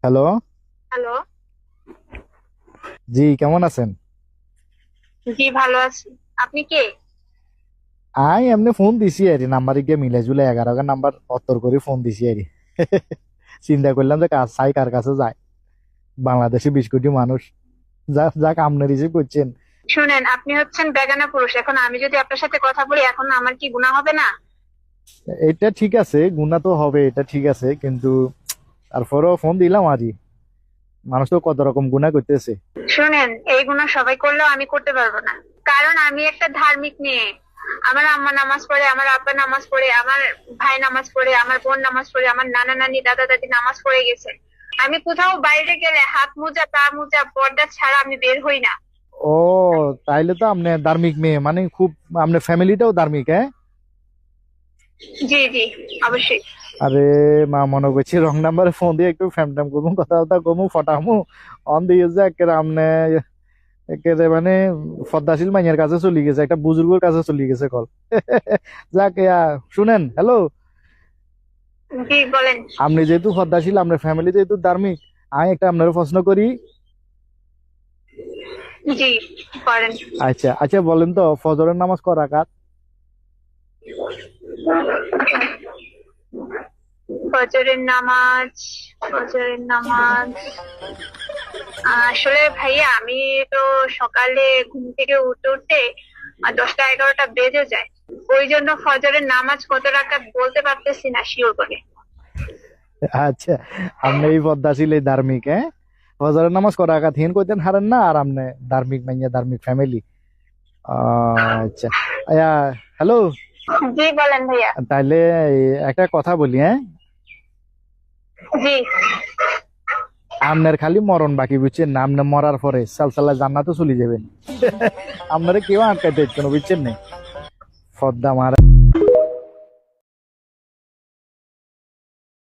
Hello. Hello. জি, কেমন আছেন? জি, ভালো আছি। আপনি কে? এমনি ফোন দিছি আরে নাম্বার গিয়ে মিলে জুলে 11 নাম্বার অত্তর করে ফোন দিছি আরে চিন্তা করলাম যে কাজ চাই কার কাছে যায়। বাংলাদেশে 20 কোটি মানুষ। যাক আপনি রিসিভ করছেন। শুনেন, আপনি হচ্ছেন বেগানা পুরুষ। এখন আমি যদি আপনার সাথে কথা বলি, এখন আমার কি গুনাহ হবে না? এটা ঠিক আছে, গুণা তো হবে, এটা ঠিক আছে, কিন্তু তারপরেও ফোন দিলাম আরই। মানুষ তো কত রকম গুণা করতেছে। শুনেন, এই গুনাহ সবাই করলেও আমি করতে পারবো না। কারণ আমি একটা ধার্মিক মেয়ে। আমার আম্মা নামাজ পড়ে, আমার আব্বা নামাজ পড়ে, আমার ভাই নামাজ পড়ে, আমার বোন নামাজ পড়ে, আমার নানা নানি দাদা দাদি নামাজ পড়ে গেছে। আমি কোথাও বাইরে গেলে হাত মোজা পা মোজা পর্দা ছাড়া আমি বের হই না। ও, তাইলে তো আপনি ধার্মিক মেয়ে, মানে খুব আপনার ফ্যামিলিটাও ধার্মিক, হ্যাঁ? জি জি, অবশ্যই। আরে মা, মনে করছি রং নাম্বারে ফোন দিয়ে একটু ফ্যাম ট্যাম করবো, কথা বার্তা কমু, ফটামু। অন দিয়ে যে একেবারে আমনে একেবারে মানে ফদ্দাশীল মাইয়ের কাছে চলে গেছে, একটা বুজুর্গের কাছে চলে গেছে কল। যাক শুনেন, হ্যালো। জি, বলেন। আপনি যেহেতু ফদ্দাশীল, আপনার ফ্যামিলি যেহেতু ধার্মিক, আমি একটা আপনার প্রশ্ন করি। জি, করেন। আচ্ছা আচ্ছা, বলেন তো ফজরের নামাজ ক রাকাত? ফজরের নামাজ। ফজরের নামাজ। আসলে ভাইয়া, আমি তো সকালে ঘুম থেকে উঠতে উঠতে 10টা 11টা বেজে যায়। ওই জন্য ফজরের নামাজ কত রাকাত বলতে পারতেছি না শিওর করে। আচ্ছা, আপনি এই পদ্মাশীল, এই ধার্মিক, হ্যাঁ? ফজরের নামাজ ক রাকাত হিন কইতেন হারেন না, আর আপনি ধার্মিক মাইয়া, ধার্মিক ফ্যামিলি। আচ্ছা। আয়া, হ্যালো। জি, বলেন ভাইয়া। তাইলে একটা কথা বলি, হ্যাঁ? জি। আপনার খালি মরণ বাকি, বুঝছেন না? আপনি মরার পরে সালসাল্লাহ জান্নাতে চলে যাবেন। আপনারা কেউ আটকাইতে পারতো না, বুঝছেন না? ফদ্দা মারা।